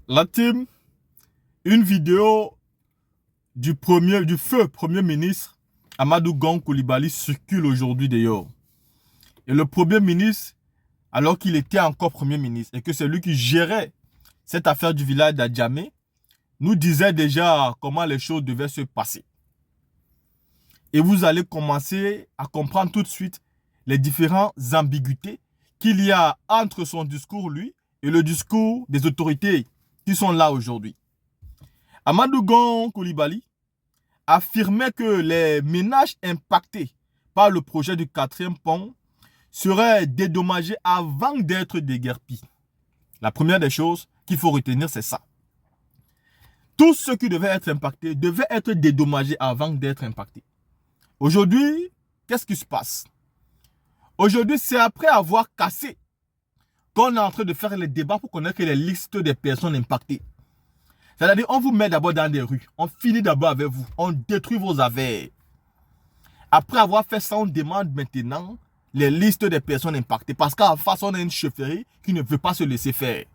La team, une vidéo du feu Premier ministre Amadou Gon Coulibaly circule aujourd'hui d'ailleurs. Et le Premier ministre, alors qu'il était encore Premier ministre et que c'est lui qui gérait cette affaire du village d'Adjamé, nous disait déjà comment les choses devaient se passer. Et vous allez commencer à comprendre tout de suite les différentes ambiguïtés qu'il y a entre son discours, lui, et le discours des autorités qui sont là aujourd'hui. Amadou Gon Coulibaly affirmait que les ménages impactés par le projet du quatrième pont seraient dédommagés avant d'être déguerpis. La première des choses qu'il faut retenir, c'est ça. Tous ceux qui devaient être impactés devaient être dédommagés avant d'être impactés. Aujourd'hui, qu'est-ce qui se passe? Aujourd'hui, c'est après avoir cassé qu'on est en train de faire les débats pour connaître les listes des personnes impactées. C'est-à-dire, on vous met d'abord dans des rues, on finit d'abord avec vous, on détruit vos affaires. Après avoir fait ça, on demande maintenant les listes des personnes impactées. Parce qu'en face, on a une chefferie qui ne veut pas se laisser faire.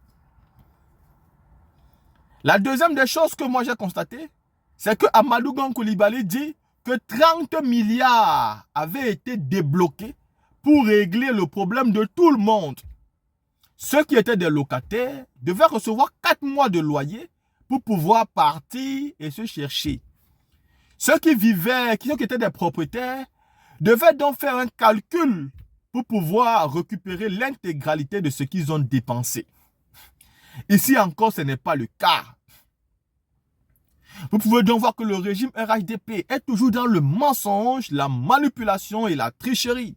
La deuxième des choses que moi j'ai constatées, c'est que Amadou Gon Coulibaly dit que 30 milliards avaient été débloqués pour régler le problème de tout le monde. Ceux qui étaient des locataires devaient recevoir 4 mois de loyer pour pouvoir partir et se chercher. Ceux qui vivaient, ceux qui étaient des propriétaires, devaient donc faire un calcul pour pouvoir récupérer l'intégralité de ce qu'ils ont dépensé. Ici encore, ce n'est pas le cas. Vous pouvez donc voir que le régime RHDP est toujours dans le mensonge, la manipulation et la tricherie.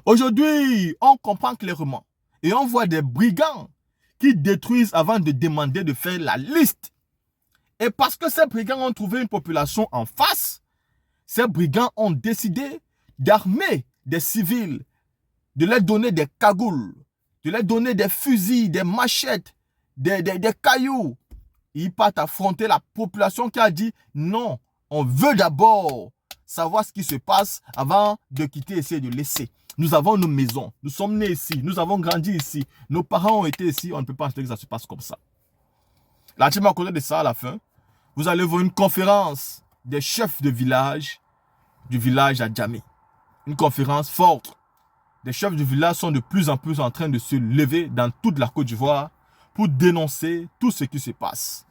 Aujourd'hui, on comprend clairement et on voit des brigands qui détruisent avant de demander de faire la liste. Et parce que ces brigands ont trouvé une population en face, ces brigands ont décidé d'armer des civils, de leur donner des cagoules, de leur donner des fusils, des machettes, des cailloux. Ils partent affronter la population qui a dit non, on veut d'abord savoir ce qui se passe avant de quitter et essayer de laisser. Nous avons nos maisons, nous sommes nés ici, nous avons grandi ici, nos parents ont été ici, on ne peut pas accepter que ça se passe comme ça. La team à côté de ça, à la fin, vous allez voir une conférence des chefs de village du village Adjamé. Une conférence forte. Les chefs de village sont de plus en plus en train de se lever dans toute la Côte d'Ivoire pour dénoncer tout ce qui se passe.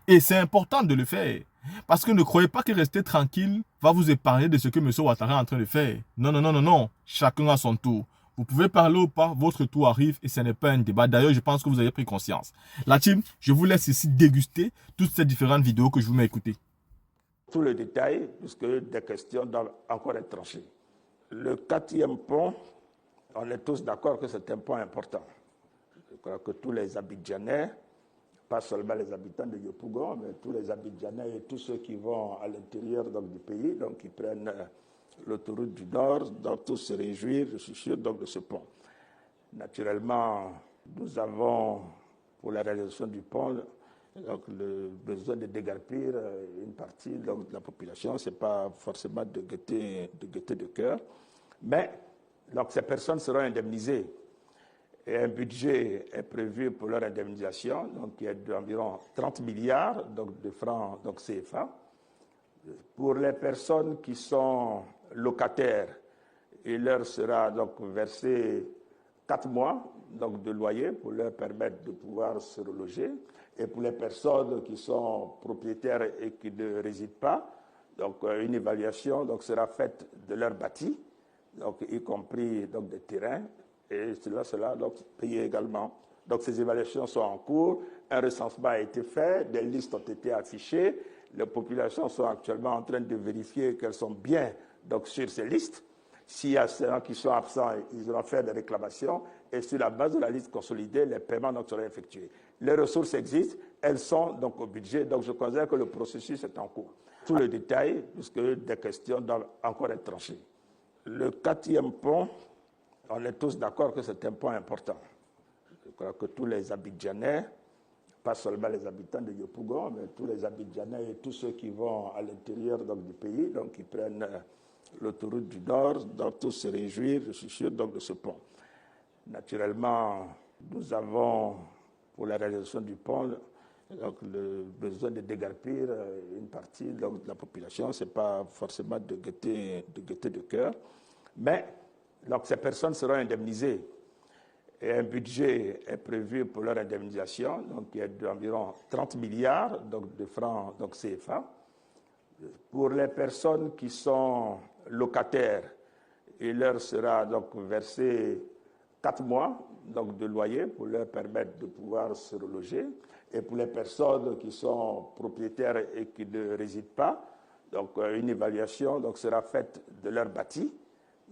Et c'est important de le faire. Parce que ne croyez pas que rester tranquille va vous épargner de ce que M. Ouattara est en train de faire. Non, non, non, non, non. Chacun à son tour. Vous pouvez parler ou pas, votre tour arrive et ce n'est pas un débat. D'ailleurs, je pense que vous avez pris conscience. La team, je vous laisse ici déguster toutes ces différentes vidéos que je vous mets écouter. Tous les détails, puisque des questions doivent encore être tranchées. Le quatrième pont, on est tous d'accord que c'est un point important. Je crois que tous les Abidjanais, pas seulement les habitants de Yopougon, mais tous les Abidjanais et tous ceux qui vont à l'intérieur du pays, donc qui prennent l'autoroute du Nord, doivent tous se réjouir, je suis sûr, donc, de ce pont. Naturellement, nous avons, pour la réalisation du pont, donc le besoin de déguerpir une partie donc, de la population, ce n'est pas forcément de gaieté de cœur, mais donc, ces personnes seront indemnisées. Et un budget est prévu pour leur indemnisation, donc qui est d'environ 30 milliards donc, de francs donc CFA. Pour les personnes qui sont locataires, il leur sera donc versé 4 mois donc, de loyer pour leur permettre de pouvoir se reloger. Et pour les personnes qui sont propriétaires et qui ne résident pas, donc une évaluation donc, sera faite de leur bâti, donc, y compris donc, des terrains, et cela donc, payé également. Donc ces évaluations sont en cours, un recensement a été fait, des listes ont été affichées, les populations sont actuellement en train de vérifier qu'elles sont bien donc, sur ces listes. S'il y a ceux qui sont absents, ils auront fait des réclamations et sur la base de la liste consolidée, les paiements donc, seront effectués. Les ressources existent, elles sont donc au budget, donc je considère que le processus est en cours. Tous les détails, puisque des questions doivent encore être tranchées. Le quatrième pont, on est tous d'accord que c'est un point important. Je crois que tous les Abidjanais, pas seulement les habitants de Yopougon, mais tous les Abidjanais et tous ceux qui vont à l'intérieur du pays, donc qui prennent l'autoroute du Nord, doivent tous se réjouir, je suis sûr, donc, de ce pont. Naturellement, nous avons, pour la réalisation du pont, donc le besoin de déguerpir une partie donc, de la population, ce n'est pas forcément de gaieté de cœur. Mais donc, ces personnes seront indemnisées. Et un budget est prévu pour leur indemnisation, donc il y a d'environ 30 milliards donc, de francs donc CFA. Pour les personnes qui sont locataires, il leur sera donc versé 4 mois donc, de loyer pour leur permettre de pouvoir se reloger. Et pour les personnes qui sont propriétaires et qui ne résident pas, donc une évaluation donc, sera faite de leur bâti,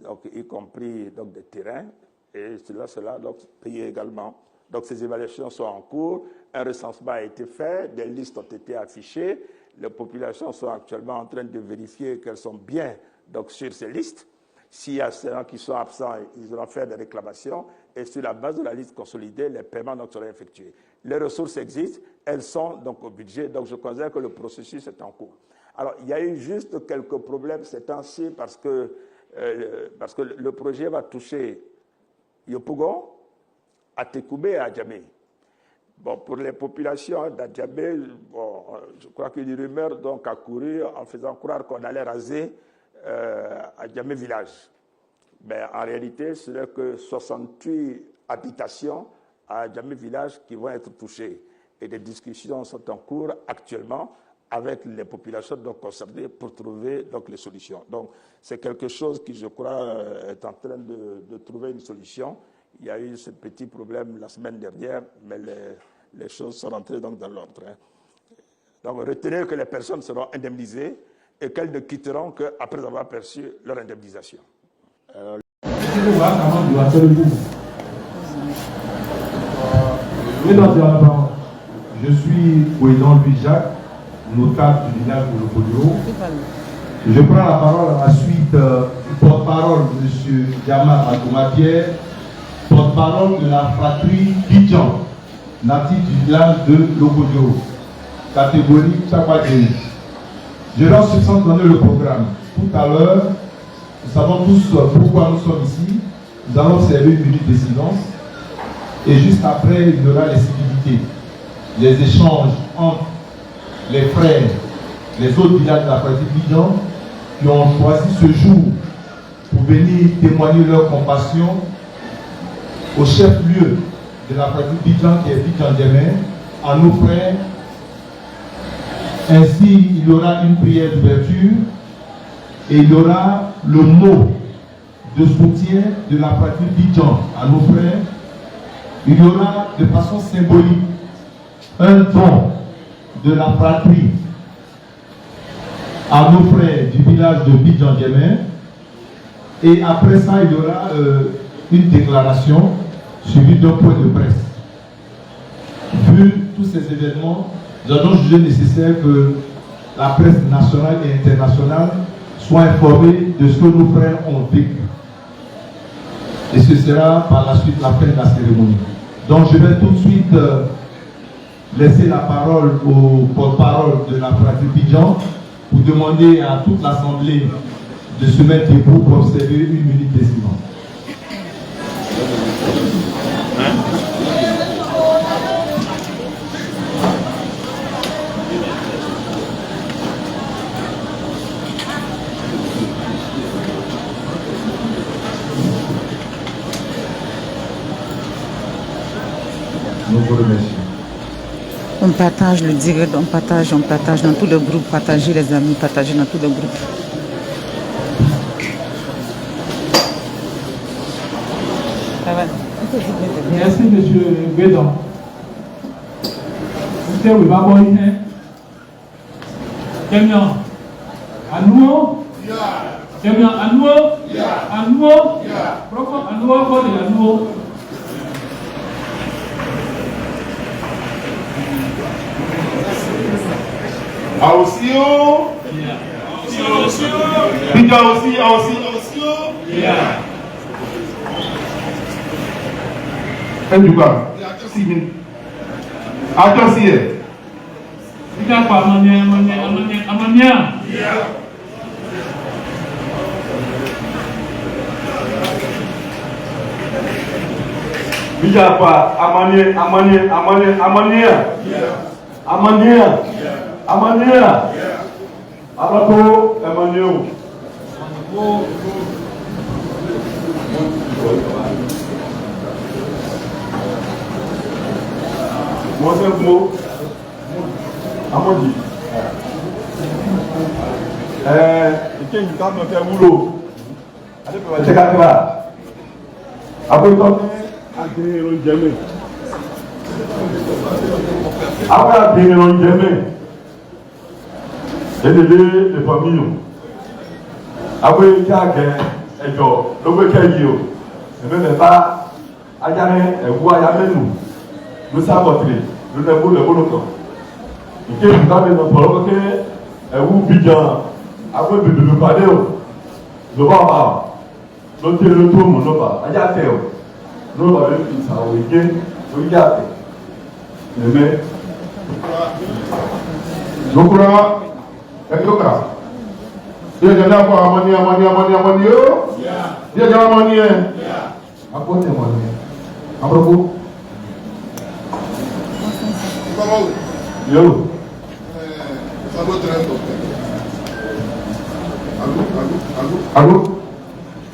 donc, y compris donc, des terrains, et cela sera donc, payé également. Donc ces évaluations sont en cours, un recensement a été fait, des listes ont été affichées, les populations sont actuellement en train de vérifier qu'elles sont bien donc, sur ces listes. S'il y a ceux qui sont absents, ils auront fait des réclamations et sur la base de la liste consolidée, les paiements donc, seront effectués. Les ressources existent, elles sont donc au budget, donc je considère que le processus est en cours. Alors, il y a eu juste quelques problèmes ces temps-ci parce que le projet va toucher Yopougon, Atekoubé et Adjamé. Bon, pour les populations d'Adjamé, bon, je crois qu'une rumeur donc, a couru en faisant croire qu'on allait raser Adjamé village. Mais en réalité, ce n'est que 68 habitations à Adjamé village qui vont être touchées. Et des discussions sont en cours actuellement avec les populations donc, concernées pour trouver donc, les solutions. Donc, c'est quelque chose qui, je crois, est en train de trouver une solution. Il y a eu ce petit problème la semaine dernière, mais les choses sont rentrées donc, dans l'ordre. Hein. Donc, retenez que les personnes seront indemnisées et qu'elles ne quitteront qu'après avoir perçu leur indemnisation. Je suis Ouédan Louis Jacques, notable du village de Lokodjo. Je prends la parole à la suite du porte-parole, M. Diama Atouma-Pierre, porte-parole de la fratrie Bidjan, natif du village de Lokodjo, catégorie Tchakwadjeni. Je lance ce sans donner le programme. Tout à l'heure, nous savons tous pourquoi nous sommes ici. Nous allons observer une minute de silence. Et juste après, il y aura les civilités, les échanges entre les frères, les autres villages de la fratrie Bidjan, qui ont choisi ce jour pour venir témoigner leur compassion au chef-lieu de la fratrie Bidjan, qui est Bidjan Djemen, à nos frères. Ainsi, il y aura une prière d'ouverture et il y aura le mot de soutien de la fratrie Bidjan à nos frères. Il y aura de façon symbolique un don de la fratrie à nos frères du village de Bidjan Djemen. Et après ça, il y aura une déclaration suivie d'un point de presse. Vu tous ces événements, nous avons jugé nécessaire que la presse nationale et internationale soit informée de ce que nos frères ont vécu. Et ce sera par la suite la fin de la cérémonie. Donc je vais tout de suite laisser la parole au porte-parole de la fratrie Bidjan pour demander à toute l'Assemblée de se mettre debout pour observer une minute de silence. Nous vous remercions. On partage le direct, on partage dans tout le groupe, partagez les amis, partagez dans tout le groupe. Merci, monsieur Guédon. Monsieur Wibaboy, Kemian, Anouo, Kemian, Anouo, Profond, Anouo, Fode, Anouo. Aosio, Bidjan aussi, Aosio. Enjuga, Simin. Attention. Bidjan quoi, Amania. Bijapa, Amania. Abrako, Emmanuel. Moi, c'est un mot. Amandi. Il y a une carte de faire boulot. Allez, pour la carte là. Après, il tombe à tenir le jamais. Après, à tenir le jamais. Et les familles. Après, il y a un jour. Le week-end, il n'y a pas. Il y a un voie, il y a un nous. Nous savons que nous avons le bon temps. Il y a un temps de notre problème que vous bidon. Après, vous parlez. Nous va nous te le tour, nous va. Il y a terre. Nous va le faire ça. Il y a mais nous croyons. Dia jangan apa amani. Dia jangan amani. Apa ni amani? Apa bu? Yo.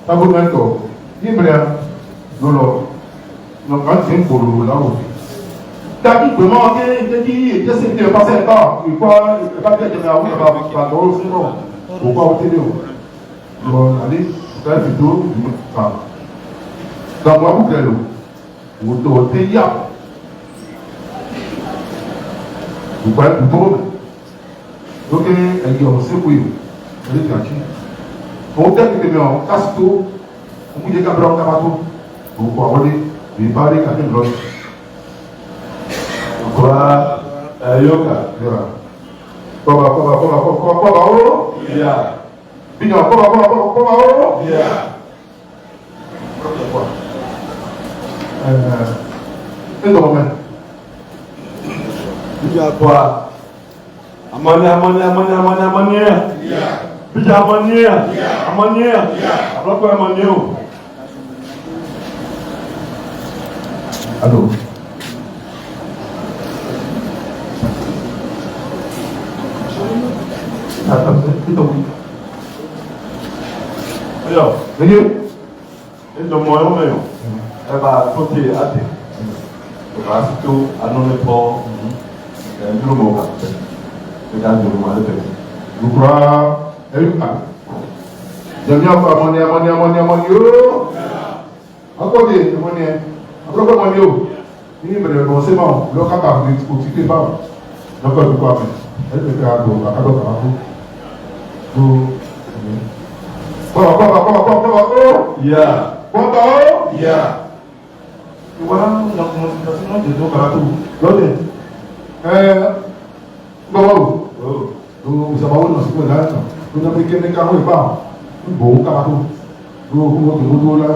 Agu nanto. Ini benar. Dulu. Nak sing bolu lalu. Tapi vraiment que je sais que passer le temps, il faut pas que je m'avoue pas trop sinon. Pourquoi au télé? Bon, allez, faire vidéo, enfin. Donc moi vous créez vous doutez ya. Vous voyez tout bon. Donc il y a aussi oui. Allez tranquille. Bon peut-être que on casse tout. On dit qu'à blanc cabato. Pourquoi on dit il parle qu'à une autre. Yoka, Koba, oh, yeah. Bino, Koba, oh, yeah. Et donc, il y a quoi? Amani. Bija amani. Alors quoi amani? Allô. Alors, venez. Et de moi, elle va sauter à terre. Elle va surtout annoncer pour le moment. Regarde le moment de paix. Vous croyez, elle est là. J'aime bien amani. Encore des amani. Encore amani. Il me dit, bon, c'est bon. Le cas par le dispositif, pas. Donc, je crois que. Elle peut faire un peu, yeah. Voilà, la de Dokaratu. L'autre. Vous savez, nous là. Nous avons quelqu'un qui a pas. Bon, Karatu. Nous là,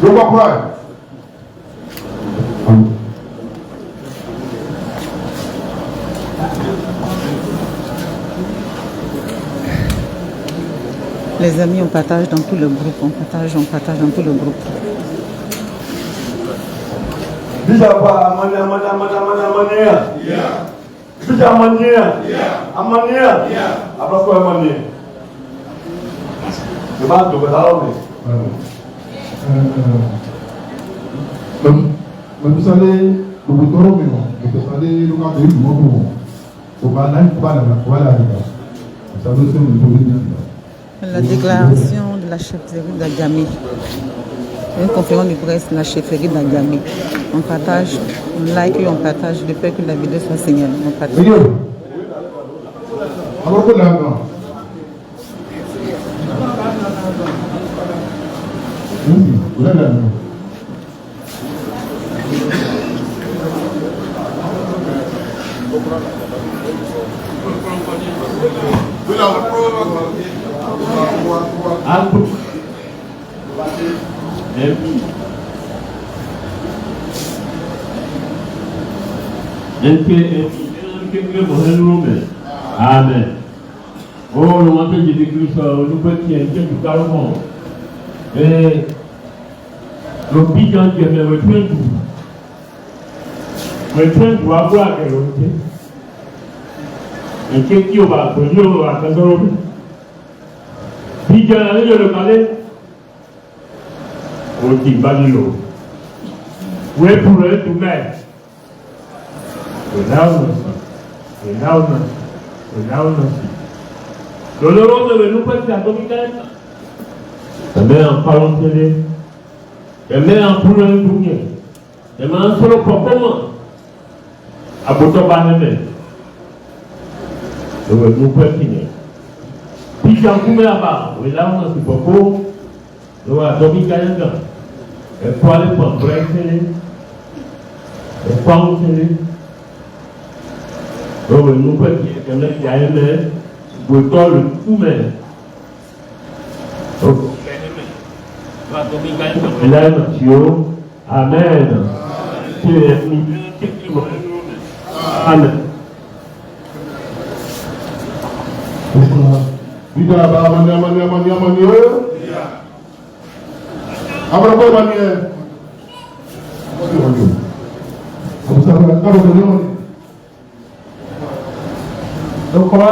Je vois quoi? Les amis, on partage dans tout le groupe, on partage dans tout le groupe. Déjà pas amani. Déjà amani. Après quoi amani? Je vais te mais vous savez, vous vous trouvez, vous savez, le cas de l'humour, la déclaration de la chefferie d'Agami. Une conférence de presse de la chefferie d'Agami. On partage, on like et on partage de peur que la vidéo soit signalée. On partage. Amen. Oh, le moment que j'ai décrit ça, nous peut tirer tout carrément. Et le bilan qui est le train tout. Le train doit avoir quelque chose. Et qui va venir à la maison. Bilan, le palais. Au Tibalilo. Oui, pour le tout mettre. Et là, le nom de nous peut faire dominer. La mère en parlant de télé. La mère en poulant de bouquet. La mère en solo proprement. À bout banane. Nous peut finir. Puis j'en couvre là-bas. Oui, là, on a ce beaucoup. Nous avons dominer. Et pour aller pour break télé. Et pour télé. Donc, nous pouvons dire que nous avons le tout même. Amen. Amen. Donc, quoi,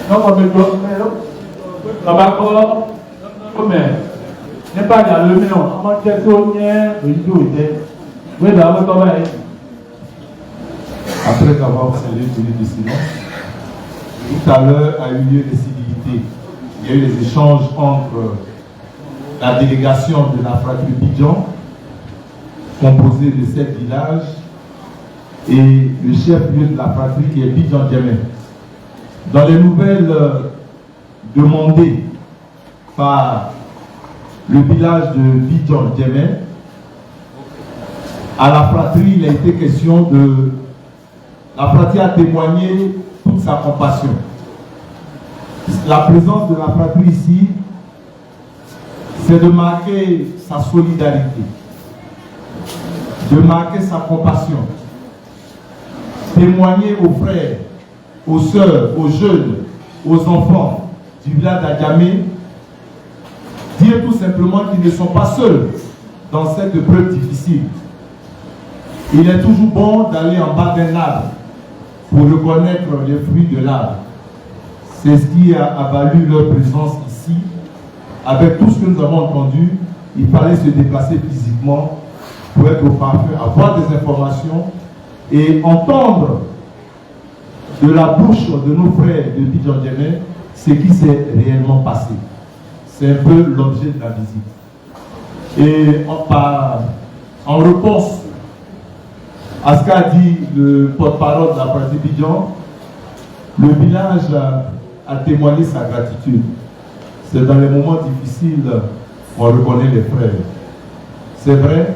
non, on là-bas, comme n'est pas dans le mélange, on va dire que oui, Après avoir observé une minute de silence, tout à l'heure a eu lieu des civilités. Il y a eu des échanges entre la délégation de la fratrie Bidjan, composée de 7 villages, et le chef-lieu de la fratrie qui est Bidjan Djemé. Dans les nouvelles demandées par le village de Bidjan Djemé, à la fratrie, il a été question de... La fratrie a témoigné toute sa compassion. La présence de la fratrie ici, c'est de marquer sa solidarité, de marquer sa compassion, témoigner aux frères, aux sœurs, aux jeunes, aux enfants du village d'Adjamé, dire tout simplement qu'ils ne sont pas seuls dans cette épreuve difficile. Il est toujours bon d'aller en bas d'un arbre pour reconnaître les fruits de l'arbre. C'est ce qui a valu leur présence ici. Avec tout ce que nous avons entendu, il fallait se déplacer physiquement pour être au parfum, avoir des informations et entendre de la bouche de nos frères de Bidjan Djemé ce qui s'est réellement passé. C'est un peu l'objet de la visite. Et en réponse à ce qu'a dit le porte-parole de la fratrie Bidjan, le village a témoigné sa gratitude. C'est dans les moments difficiles qu'on reconnaît les frères. C'est vrai,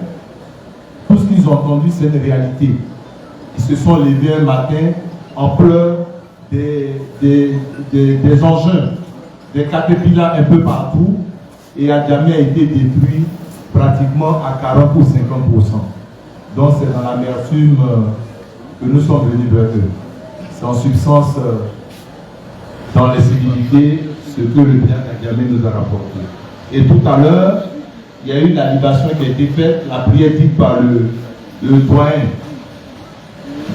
tout ce qu'ils ont entendu, c'est une réalité. Ils se sont levés un matin en pleurs des engins, des caterpillars un peu partout, et Adjamé a été détruit pratiquement à 40 ou 50%. Donc c'est dans l'amertume que nous sommes venus vers eux. C'est en substance dans les civilités ce que le bien d'Adjamé nous a rapporté. Et tout à l'heure, il y a eu la libation qui a été faite, la prière dite par le doyen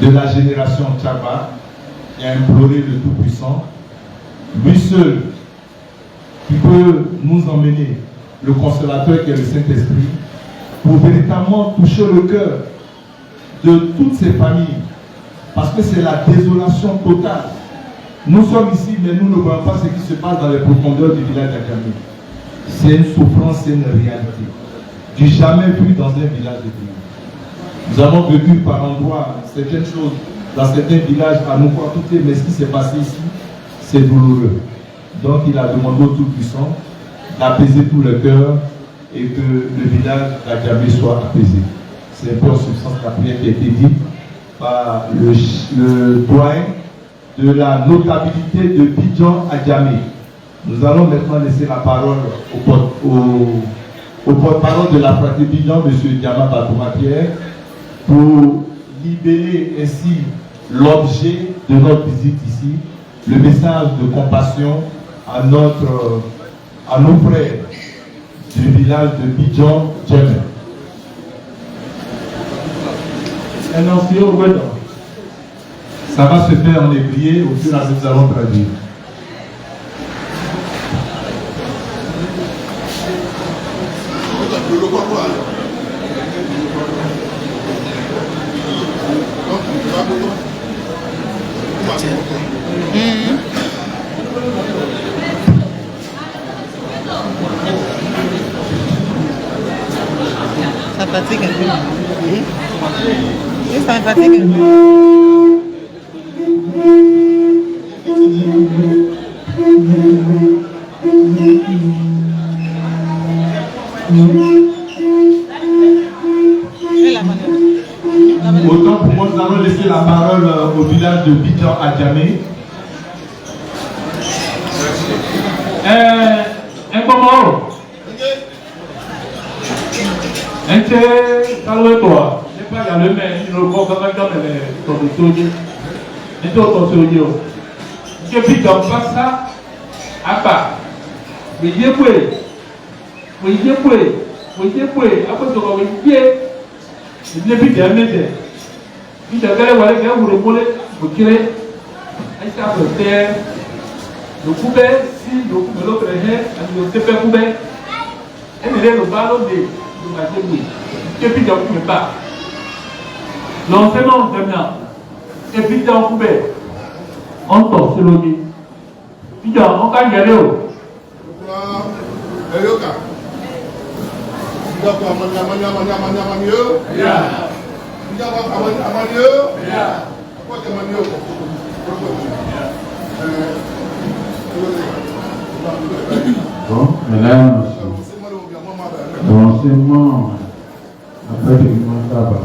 de la génération Tchaba, qui a imploré le Tout-Puissant, lui seul qui peut nous emmener, le consolateur qui est le Saint-Esprit, pour véritablement toucher le cœur de toutes ces familles, parce que c'est la désolation totale. Nous sommes ici, mais nous ne voyons pas ce qui se passe dans les profondeurs du village d'Adjamé. C'est une souffrance, c'est une réalité. Du jamais vu dans un village de Dieu. Nous avons vécu par endroits certaines choses, dans certains villages, à nous voir tout, mais ce qui s'est passé ici, c'est douloureux. Donc il a demandé au Tout-Puissant d'apaiser tout le cœur et que le village d'Adjamé soit apaisé. C'est un peu en substance la prière qui a été dite par le doyen de la notabilité de Bidjan Adjamé. Nous allons maintenant laisser la parole au porte-parole de la fratrie Bidjan, M. Diama Batouma Pierre, pour libérer ainsi l'objet de notre visite ici, le message de compassion à nos frères du village de Bidjan Djamé. Ça va se faire en ébrié au fur et à mesure que nous allons traduire. Ça fatigue un peu. Oui, ça me fatigue un peu. Autant pour moi, nous allons laisser la parole au village de Bidjan Djamé. Un comment? Calme-toi. Je pas y a le maire, il ne faut pas mettre ton soutien. Et ton soutien. Je vis dans ça. À part. Mais il est prêt. Oui, il est prêt. Oui, il est prêt. Après, tu vas me il n'est plus bien mettre. Il te fait voir que vous le voulez, vous tirez. Il s'est fait le couvert, si le couvert l'autre est, il se fait couvert. Et il est le ballon de la télé. Et puis, il ne peut pas. L'enseignement terminant. Et puis, il est en couvert. On tombe sur le lit. Puis, on gagne les lots. Bon, mesdames, l'enseignement, après que nous avons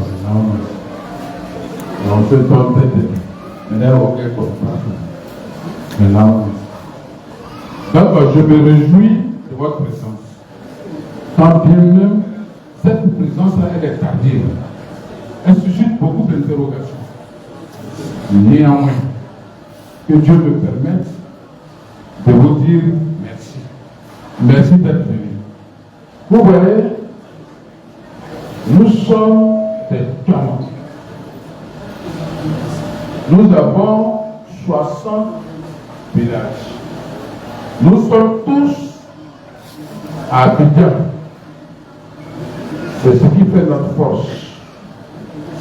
on se donne peut-être, mesdames, ok, maintenant, donc je me réjouis de votre présence. Tant bien même, cette présence-là, elle est tardive. Elle suscite beaucoup d'interrogations. Néanmoins, que Dieu me permette de vous dire merci. Merci d'être venu. Vous voyez, nous sommes des gamins. Nous avons 60 villages. Nous sommes tous à Abidjan. C'est ce qui fait notre force.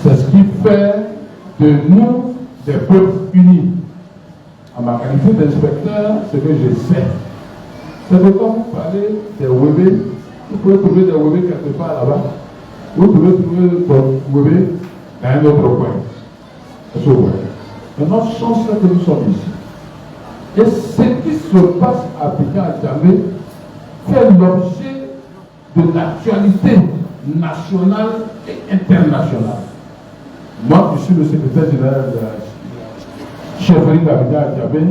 C'est ce qui fait de nous des peuples unis. À ma qualité d'inspecteur, ce que je sais, c'est que quand vous parlez des Wébé, vous pouvez trouver des Wébé quelque part là-bas. Vous pouvez trouver des Wébé dans un autre coin. C'est ce que vous voyez. Mais notre chance, c'est que nous sommes ici. Et ce qui se passe à Bidjan Djamé fait l'objet de l'actualité nationale et internationale. Moi, je suis le secrétaire général de la chefferie d'Abidjan Djamé.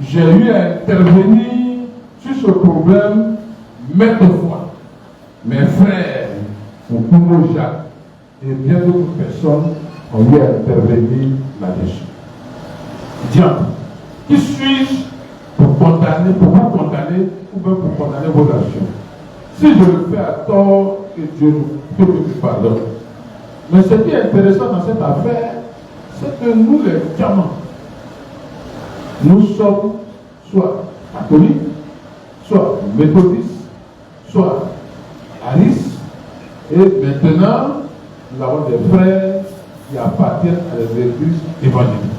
J'ai eu à intervenir sur ce problème maintes fois. Mes frères, mon Koumou Jacques et bien d'autres personnes ont eu à intervenir là-dessus. Diable, qui suis-je pour condamner, pour vous condamner ou bien pour condamner vos actions? Si je le fais à tort, que Dieu nous pardonne. Mais ce qui est intéressant dans cette affaire, c'est que nous, les gamins, nous sommes soit catholiques, soit méthodistes, soit aristes, et maintenant, nous avons des frères qui appartiennent à des églises évangéliques.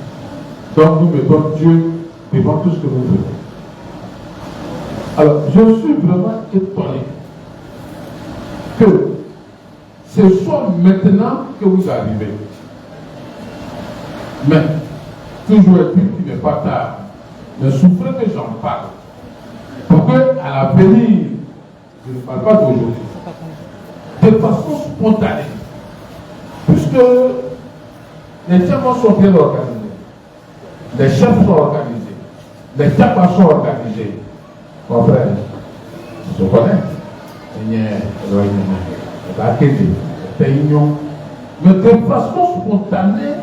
Donc nous mettons Dieu devant tout ce que nous faisons. Alors, je suis vraiment étonné que ce soit maintenant que vous arrivez. Mais, toujours est-il qu'il n'est pas tard. Mais souffrez que j'en parle. Pour qu'à l'avenir, je ne parle pas d'aujourd'hui, de façon spontanée, puisque les témoins sont bien organisés, les chefs sont organisés, les tapas sont organisés. Mon frère, je connais. Mais de façon spontanée,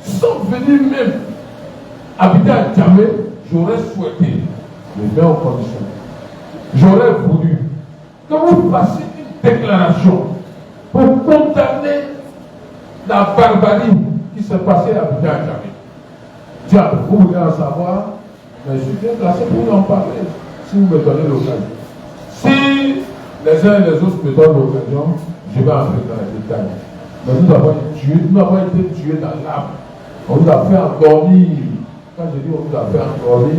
sans venir même habiter à Djamé, j'aurais souhaité les meilleures conditions. J'aurais voulu que vous fassiez une déclaration pour condamner la barbarie qui s'est passée à Abidjan à Djamé. Tiens, vous voulez en savoir, mais je suis bien placé pour vous en parler, si vous me donnez l'occasion. Si les uns et les autres me donnent l'occasion, je vais entrer dans les détails. Mais nous avons été tués dans l'âme. On nous a fait endormir. Quand je dis on nous a fait endormir,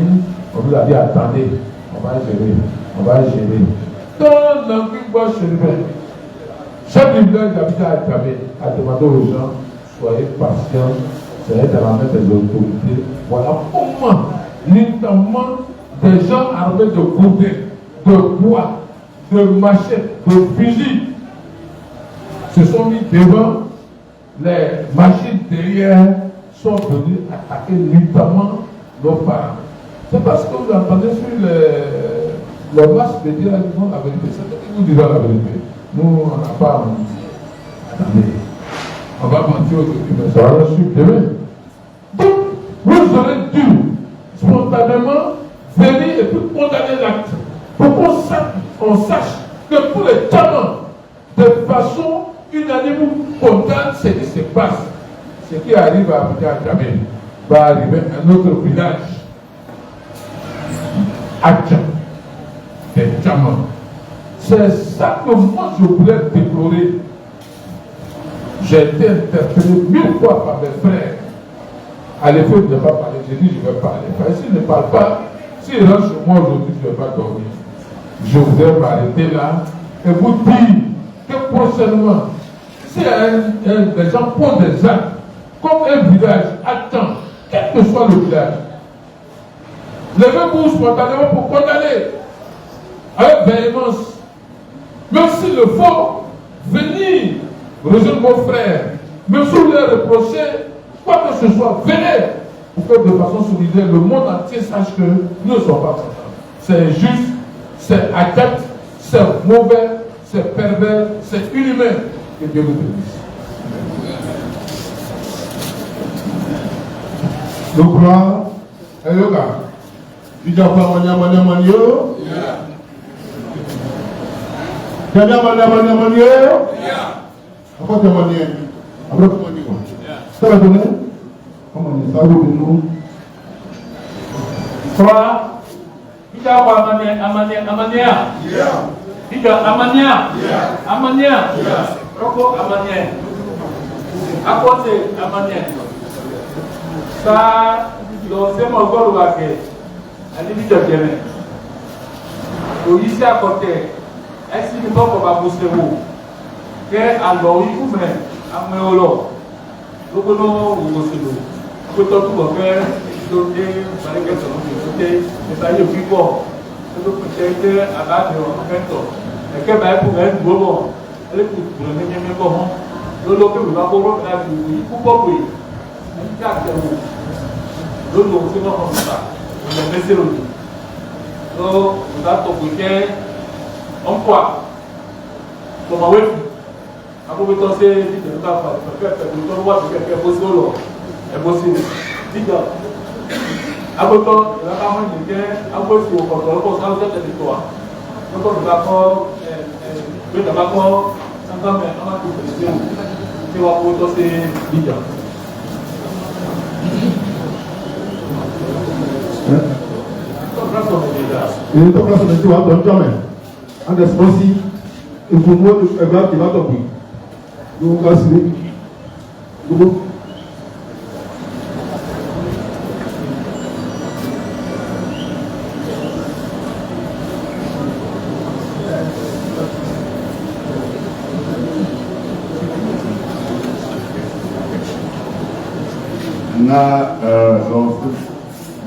on nous a dit attendez, on va gérer. Dans l'Anguille Chérubin, chaque village d'habitat à Djamé a demandé aux gens, soyez patients, c'est dans la main des autorités. Voilà comment, notamment des gens armés de gourdins, de bois, de machettes, de fusils, se sont mis devant, les machines derrière sont venus attaquer notamment nos parents. C'est parce que vous entendez sur le masque de dire la vérité. C'est ce que vous direz la vérité. Nous, on n'a pas. Attendez. On va mentir aujourd'hui, mais ça va suivre demain. Donc, vous aurez dû spontanément venir et puis condamner l'acte. Pour qu'on sache que pour les Tchaman, de façon unanime, condamne ce qui se passe. Ce qui arrive à Abidjan à Djamé va arriver à un autre village. Adjan, des Tchaman. C'est ça que moi je voulais déplorer. J'ai été interpellé 1000 fois par mes frères. À l'effet de ne pas parler, j'ai dit je vais parler. Parce que s'il ne parle pas, s'il rentre chez moi aujourd'hui, je ne vais pas dormir. Je voudrais m'arrêter là et vous dire que prochainement, si les gens posent des actes, comme un village attend, quel que soit le village, levez-vous spontanément pour condamner avec véhémence. Même s'il le faut, venir rejoindre mon frère, même si vous voulez reprocher, quoi que ce soit, venez pour que de façon solidaire, le monde entier sache que nous ne sommes pas contents. C'est juste, c'est acte, c'est mauvais, c'est pervers, c'est inhumain. Que Dieu vous bénisse. Le grand, et le gars, il a pas manio. Tu as manio. Après, tu as manio. Après, tu as manio. Ça va donner? Comment on dit ça? Nous. Trois. Il a pas amania. Il a amania. Roko amania. À côté amania. Ça, c'est mon gars au baquet. Elle dit de bien. Au ici à côté, est-ce qu'il ne faut pas bosser vous? Que alors il faut même à Méolo. Donc nous bossez nous. Que tout le monde fait, doté, par exemple, doté, c'est ça il est plus fort. Donc peut-être à la et que ben pour un gros elle pour le même bon. Donc que vous va pour la vie, pour pas oui. Lolo c'est pas comme ça. On est laissé le lit. Donc, vous avez ton week-end en quoi? Comme un web. Après, vous avez dit que vous avez fait le droit de faire bosser l'eau. Et bosser. Dites-le. Après, vous avez dit que vous avez fait le contrôle pour ça, vous êtes territoire. Donc, vous avez fait 50 mètres avant que vous fassiez. C'est pour vous avez dit. Il est en place de toi, donc jamais. En esprit, il faut moi de faire qui va tomber. Nous allons casser.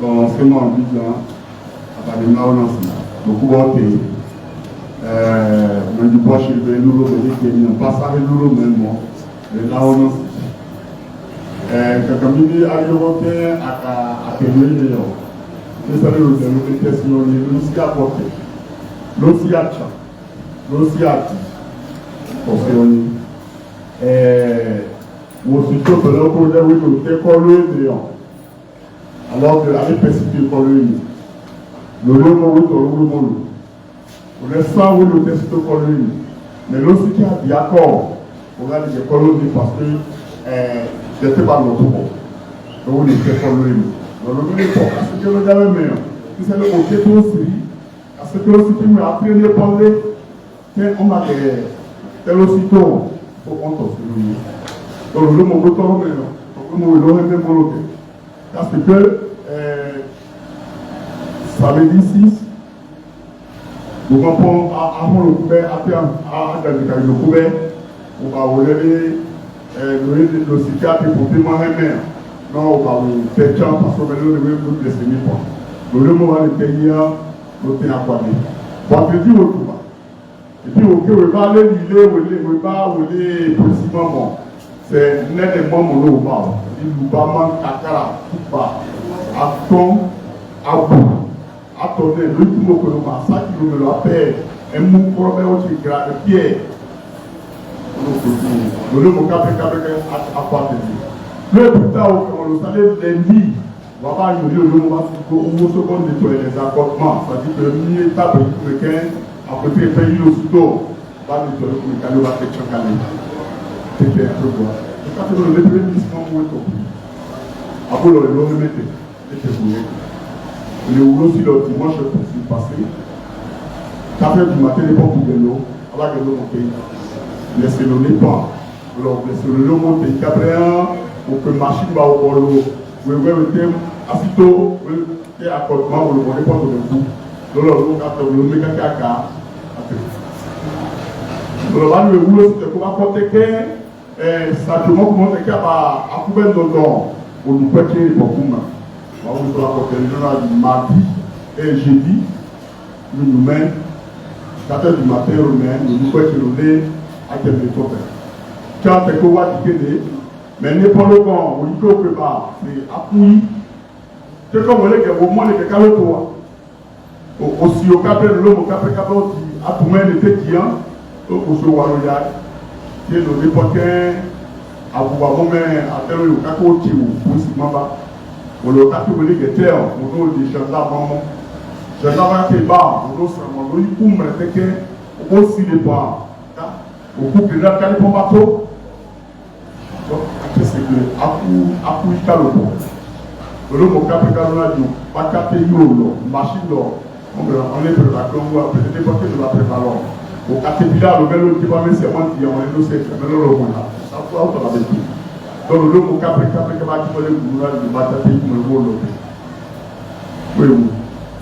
Dans ce moment Abidjan, à partir de là, beaucoup voté. On dit bon, je vais nous le pas ça avec nous même moi. Et là on comme il dit à l'Européen à témoigner c'est ça le question nous s'y apporter. L'autre parce que Mon site pour le projet, oui, nous décollons néant. Alors que l'année précipitée, décollons. Nous le mot, oui, nous le mot. On est sans, oui, nous décollons. Mais l'autre qui a dit accord, on a dit décollons parce que c'était pas notre mot. Donc, on est décollons. Donc, on est fort. Parce que le gars est meilleur. C'est le côté aussi. Parce que aussi, tu m'as appris à parler. On a des. C'est aussitôt. Il faut qu'on t'en souvienne. Donc, le mot retourne maintenant. Donc, le mot est développé. Parce que samedi 6, nous avons avant le couvert, après le couvert, on va relever le psychiatre pour témoigner. Non, on va faire chance parce que nous devons laisser les points. Le mot va le payer, nous tenons à quoi dire. Bon, je dis au tout. Et puis, ok, on va aller l'île, on va aller possiblement. C'est net des moments où on va. Il nous va manquer à cara, à ton, à bout. Attendez, le tout que nous avons, ça qui nous l'a fait, un mot problème aussi grave, pierre. Nous devons capter à part de lui. Le plus tard, on le savait lundi, on va pas nous dire le moment où on se compte nettoyer les accordements. C'est-à-dire que le étape de 15, après le pays aussitôt, on va nettoyer pour le calme, on va faire chaque année. C'est clair, je vois. Quand on le met, on va compris. Après, on le met, c'est bouillé. Le rouleau sur le dimanche passé, 4 h du matin, les pommes pour l'eau, on va gagner mon pays. Laissez-le les pas. Alors, laissez-le monter. Cabrera, pour que machine va au bolo. Vous voyez le thème, aussitôt, et accordement, vous le voyez pas de tout. Donc, le méga caca. Donc, le rouleau, c'est pour apporter que ça demande comment on est capable à couper nos dons pour nous péter les pommes. On va apporter le mardi et jeudi, nous mènent 4 h du matin, nous pétons le nez à quel méthode. Quand on va dire mais n'importe le temps, on dit que c'est appui. C'est comme vous voulez que au moins les cas le toit. Aussi au cap de l'homme, au cap de l'homme, à tout le monde était client, au se voir le yard. C'est le déporté, à vous voir moi-même, à tel ou à côté ou aussi mamba. On le cap de l'homme était, on doit dire gendarme maman. Gendarme qui est bas, on doit se rendre, on dit pour me rester aussi les pas. Au couple de la calme pour bateau. C'est que à coup il calme le mot capécalona du pas capé yolo machine d'or on est préparé on va peut-être déporter de la préparation au caterpillar le vélo qui va mettre ses mains qui ont les dossiers mais le voilà ça faut autre la bête donc le mot capé qui va qui le gouvernement du bataille comme le mot oui oui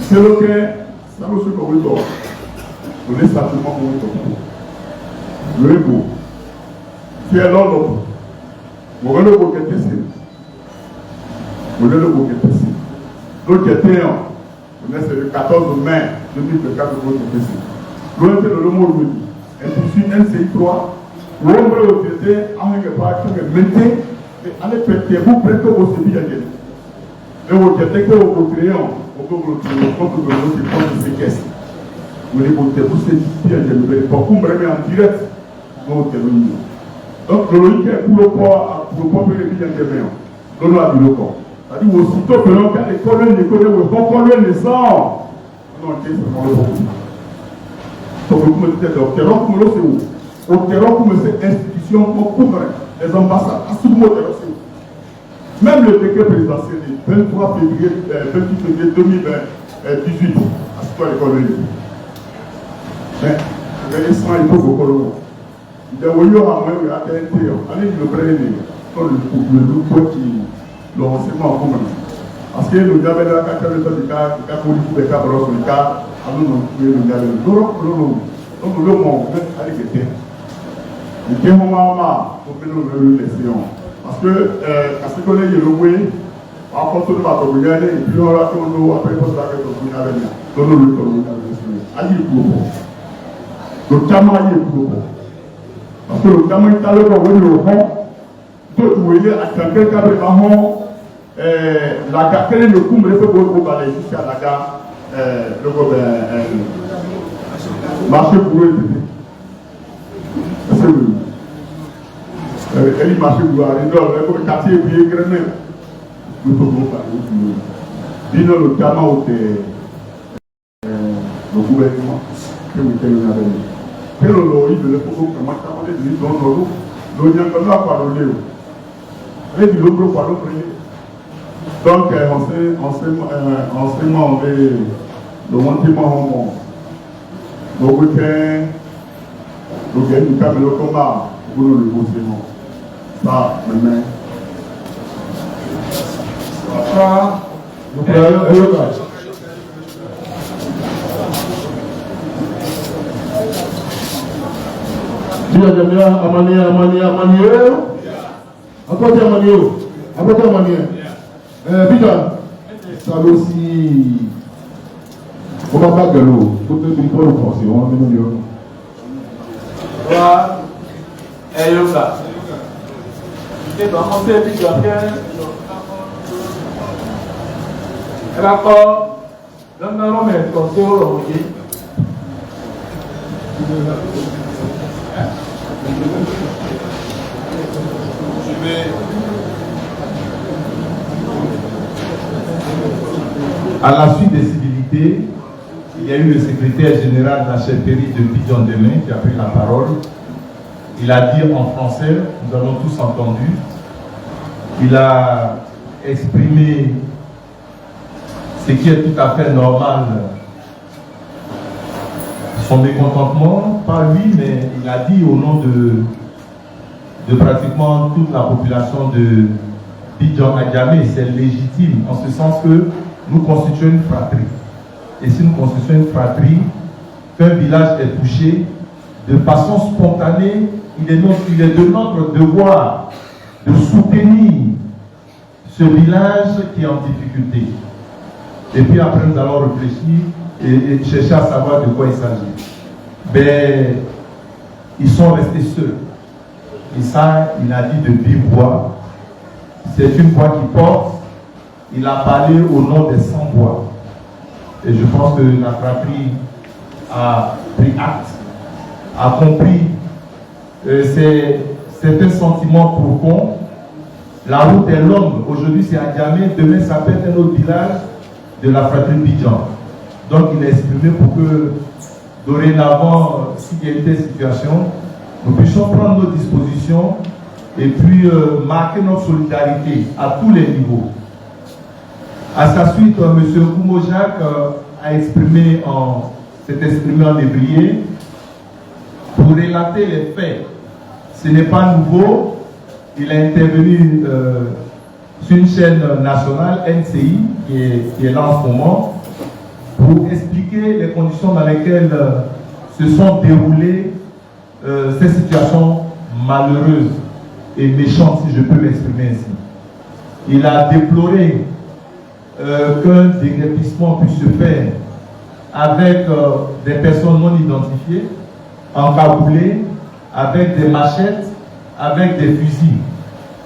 c'est le que ça nous se corrige on est simplement pour le beau qui est l'autre. Vous voyez le beau qui est ici. Vous voyez le beau qui est ici. L'autre qui était c'est le 14 mai 2024 qui est ici. L'autre c'est le mot de dit. Institut NCI3. L'homme au traité, avec le parc, mettez, et allez péter, vous prêtez au CBI à gagner. Et vous traité que au crayon, au compte de l'autre, c'est caisse. Vous les votez, vous c'est CBI à gagner. Pour vous me remettre en direct, vous votez le niveau. Donc, le logique est pour le peuple de l'Église intermédiaire. Donc, nous avons dit le corps. C'est-à-dire, aussitôt que l'on a les colonnes, on connaît les ans. Non, c'est le peuple. Donc, vous me dites, au terrain, comme c'est où? Au terrain, comme c'est institution, on couvre les ambassades. À ce moment, c'est où? Même le décret présidentiel du 23 février 2018, à ce point, l'école de l'Église. Mais, les soins, il faut que vous colonnes. Il y a eu un moment où il y a été le premier le qui l'enseignement en commun. Parce que nous avons la carte de cas, le cas politique de cas, le cas, à nous, nous avons donc le monde, avec les terres. Il y a un moment pour que nous le laissions. Parce que, à ce qu'on est loué, en fonction de ma communauté, et puis on a tout le après poste la communauté, donc nous le communauté. Aïe, le tamaï est pour parce que le gamin est allé voir le fond, tout où il est à quelqu'un qui a vraiment la gare, quel est le coup, mais il faut qu'on aller jusqu'à la gare, le marché pour eux. Elle m'a fait voir, elle comme le quartier bien grené. Nous pouvons parler du notamment le gouvernement que vous avez eu. Quel est le problème que moi je suis dans le n'y a pas de parole. Et puis l'autre parole. Donc, enseignement, le montement, le week-end, le cas de le combat, pour le montement. Ça, maintenant. Ça, nous pouvons. Tu as jamais amanié. À côté amanié. Putain, ça aussi. On va pas de l'eau. Faut que tu le penses. On va mettre l'eau. Voilà. Et yoga. Tu vas monter et puis tu vas faire. Et d'accord. Dans le nom de ton théologue. À la suite des civilités, il y a eu le secrétaire général de la chefferie de Bidjan Demain qui a pris la parole. Il a dit en français, nous avons tous entendu, il a exprimé ce qui est tout à fait normal, son mécontentement, pas lui, mais il a dit au nom de pratiquement toute la population de Bidjan Adjamé, c'est légitime, en ce sens que nous constituons une fratrie. Et si nous constituons une fratrie, qu'un village est touché, de façon spontanée, il est de notre devoir de soutenir ce village qui est en difficulté. Et puis après, nous allons réfléchir et chercher à savoir de quoi il s'agit. Mais ils sont restés seuls. Et ça, il a dit de vive voix. C'est une voix qui porte. Il a parlé au nom des 100 voix. Et je pense que la fratrie a pris acte, a compris. C'est un sentiment profond. La route est longue. Aujourd'hui, c'est Adjamé. Demain, ça peut être un autre village de la fratrie Bidjan. Donc, il a exprimé pour que, dorénavant, s'il y a une telle situation, nous puissions prendre nos dispositions et puis marquer notre solidarité à tous les niveaux. À sa suite, M. Koumojak s'est exprimé en lébrier pour relater les faits. Ce n'est pas nouveau. Il a intervenu sur une chaîne nationale, NCI, qui est là en ce moment, pour expliquer les conditions dans lesquelles se sont déroulées ces situations malheureuses et méchantes, si je peux m'exprimer ainsi. Il a déploré qu'un déguerpissement puisse se faire avec des personnes non identifiées, encagoulées, avec des machettes, avec des fusils.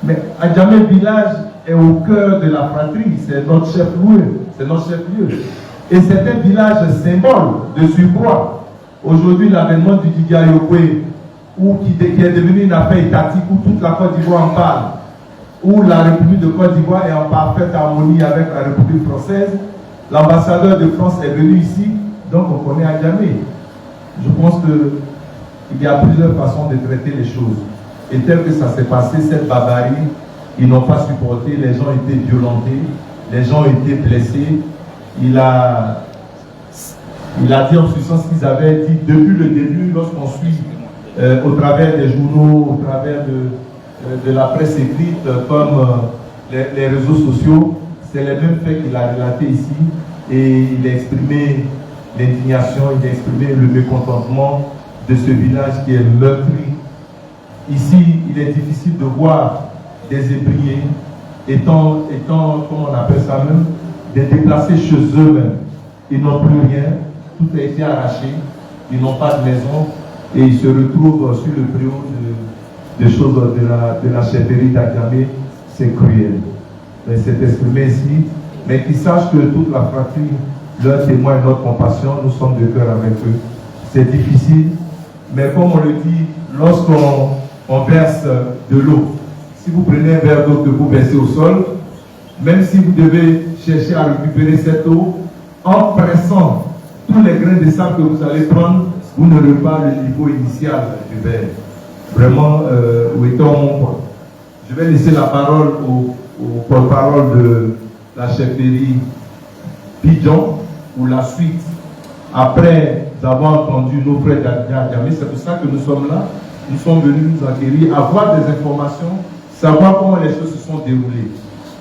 Mais Adjamé village est au cœur de la fratrie, c'est notre chef-lieu. Et c'est un village symbole de surcroît. Aujourd'hui, l'avènement du Didia Yokwe, qui est devenu une affaire étatique où toute la Côte d'Ivoire en parle, où la République de Côte d'Ivoire est en parfaite harmonie avec la République française. L'ambassadeur de France est venu ici, donc on connaît Adjamé. Je pense qu'il y a plusieurs façons de traiter les choses. Et tel que ça s'est passé, cette barbarie, ils n'ont pas supporté, les gens étaient violentés, les gens étaient blessés. Il a dit en ce sens qu'ils avaient dit depuis le début, lorsqu'on suit au travers des journaux, au travers de la presse écrite, comme les réseaux sociaux, c'est les mêmes faits qu'il a relatés ici. Et il a exprimé l'indignation, il a exprimé le mécontentement de ce village qui est meurtri. Ici, il est difficile de voir des ébriers étant, comment on appelle ça même, des déplacés chez eux-mêmes. Ils n'ont plus rien, tout a été arraché, ils n'ont pas de maison et ils se retrouvent sur le préau des choses de la chefferie d'Adjamé. C'est cruel. Mais c'est exprimé ici, mais qu'ils sachent que toute la fratrie leur témoigne notre compassion, nous sommes de cœur avec eux. C'est difficile, mais comme on le dit, lorsqu'on on verse de l'eau. Si vous prenez un verre d'eau que vous versez au sol, même si vous devez chercher à récupérer cette eau, en pressant tous les grains de sable que vous allez prendre, vous n'aurez pas le niveau initial du verre. Vraiment, où est mon point? Je vais laisser la parole au porte-parole de la chefferie Bidjan pour la suite. Après avoir entendu nos frères d'Adjamé, c'est pour ça que nous sommes là. Nous sommes venus nous acquérir, avoir des informations, savoir comment les choses se sont déroulées.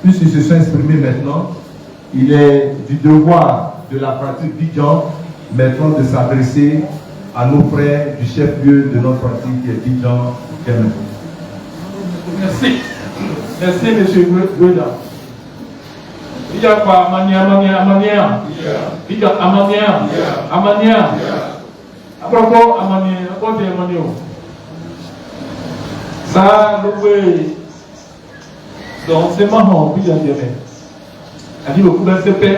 Puisqu'ils se sont exprimés maintenant, il est du devoir de la pratique Bidjan maintenant de s'adresser à nos frères du chef-lieu de notre pratique qui est Bidjan. Merci. Merci, M. Gweda. Il y a quoi? Amania. Il y a Amania. À propos, Amania, ça, donc c'est marrant, puis j'en dirais. Elle dit le coup d'un CP,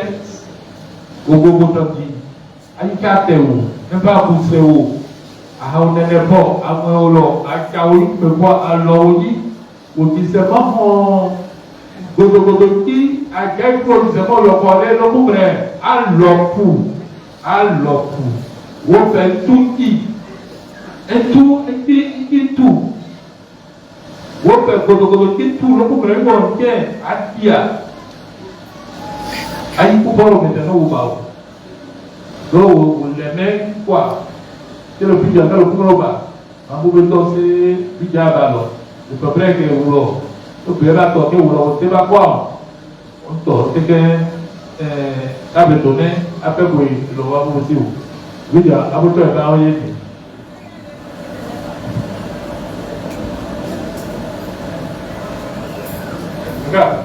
au gogo tangi. Elle dit qu'à Théo, même pas pour Théo. À on n'est pas, à moi, à Kaoui, me voit à l'Audi, ou qui c'est marrant. Gogo qui, à quel point c'est bon, le collet, le couvert, à l'opou. On fait tout qui. Et tout. On fait gogo qui tout, le couvert, on tient, à Tia. Aïe, pour voir maintenant au bas. Donc, les mecs, quoi? C'est le plus de le plus au bas. En pouvant c'est plus de ballon. Le problème est que vous le verrez toquer ou le débat quoi? On toque, c'est que table donnée, après vous le voir aussi. Oui, il y a un peu de temps. Regarde.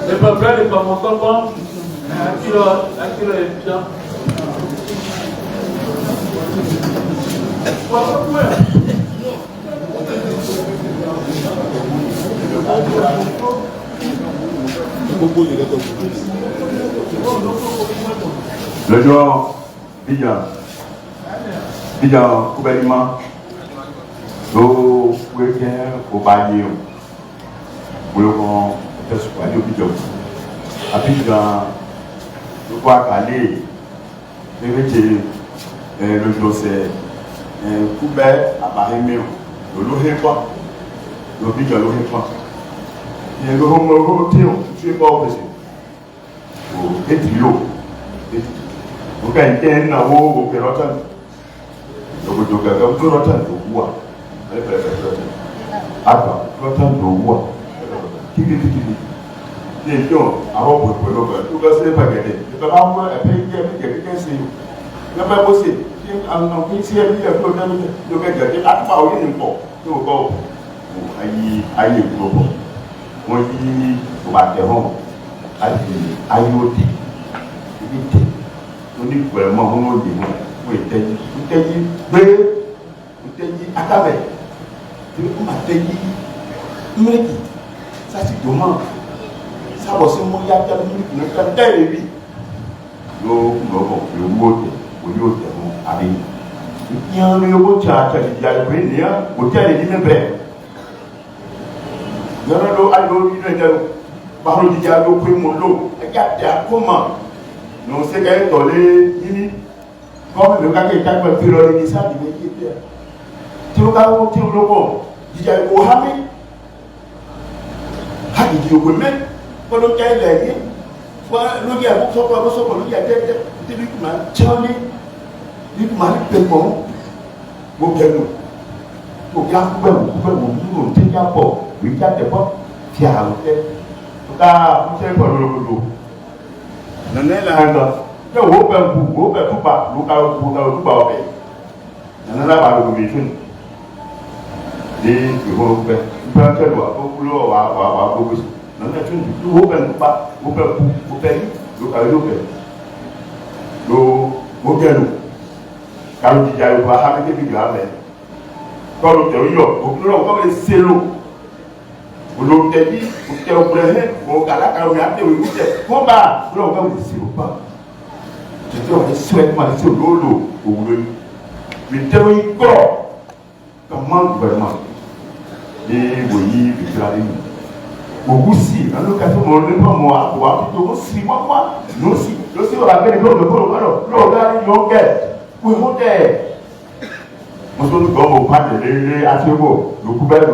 Le peuple n'est pas mon temps, à qui est bien. Le jour, Bidjan, gouvernement, au week-end, au bail, pour le grand, je suis pas au Bidjan. À Bidjan, je crois qu'aller, le jour, c'est un couvert à Baréméo, le Lohépan, le Bidjan, le Lohépan. Et le Homo, tu es pas au président. Au Etrilo. Donc, il y a un homme au Pérotan. Donc, il y a un Pérotan au bois. Attends, Pérotan au bois. Tiki. Les gens, avant pour le Pérotan, tout va se faire gagner. Il ne peut pas avoir un pays qui a quelqu'un, c'est nous. Il n'y a pas possible. Il y a un pays qui a un problème. Donc, il y a un peu de temps. Il n'y a pas de temps. Moi, je vais te rendre à l'IoT. On dit vraiment, on dit, on ça c'est dommage. Ça va se mouiller à la minute, nous sommes très vite. Le mot, avec. Il y a un mot qui a été dit à l'Ukraine, au tel et d'une brève. Il y a un lot à l'eau, il y a par le dialogue, l'eau, regardez comment. Nous sommes dans les limites. Comme le cas qui est un peu plus loin de ça, il est là. Tu vois, tu vois, il y a un Mohamed. Il y a un Mohamed. Quand on a les voilà, nous y a beaucoup de choses, nous y a des documents, Charlie, des documents, des documents, vous bien nous. Vous bien, vous tenez pas, vous gardez pas, fier, vous êtes. Vous êtes pas le boulot. Nana la nga yo wo pe ku ba lu ka o be nana la ba lo mi tun de wo pe pa ke wa o ku lo wa ko bi non mais tu vous faites pas vous faites le carré le modèle quand tu dis à vous avec des vidéos mais quand le terroir vous le comme les cellos vous le dit vous te reprenez vous gala quand vous avez vous dites combat vous le comme les cellos pas je te dis souhaite moi c'est lolo vous le terroir corps comment le gouvernement et vous y victoire beaucoup si en l'occasion on ne pas moi voir plutôt aussi moi nous aussi on va faire le alors le gars il ok pour monter moi je ne dois pas de les attirer le couvert de